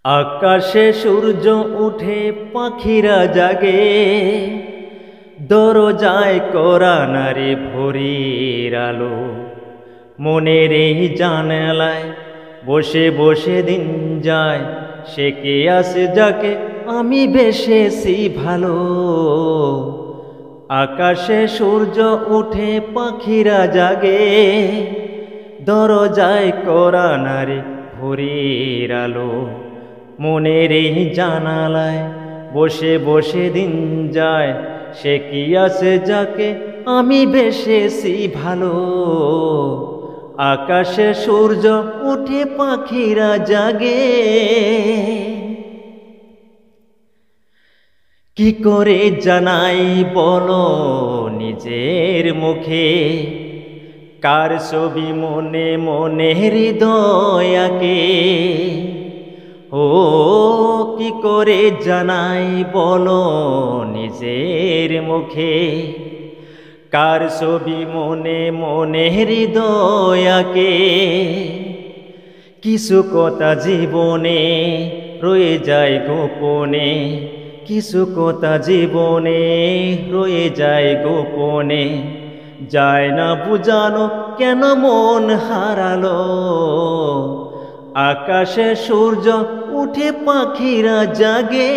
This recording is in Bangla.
আকাশে সূর্য উঠে পাখিরা জাগে, দরজায় করা নারী ভোরের আলো। মনের এই জানালায় বসে বসে দিন যায়, সে কে আসে যাকে আমি বেশেছি ভালো। আকাশে সূর্য উঠে পাখিরা জাগে, দরজায় করা নারী ভোরের আলো। মনের এই জানালায় বসে বসে দিন যায়, সে কি আছে যাকে আমি বেশেছি ভালো। আকাশে সূর্য উঠে পাখিরা জাগে। কি করে জানাই বলো নিজের মুখে, কার ছবি মনে মনে হৃদয়াকে। ও কি করে জানাই বলো নিজের মুখে, কার ছবি মনে মনে হৃদয়াকে। কিছু কথা জীবনে রয়ে যায় গোপনে, কিছু কথা জীবনে রয়ে যায় গোপনে। যায় না বুঝানো কেন মন হারালো। আকাশে সূর্য উঠে পাখিরা জাগে।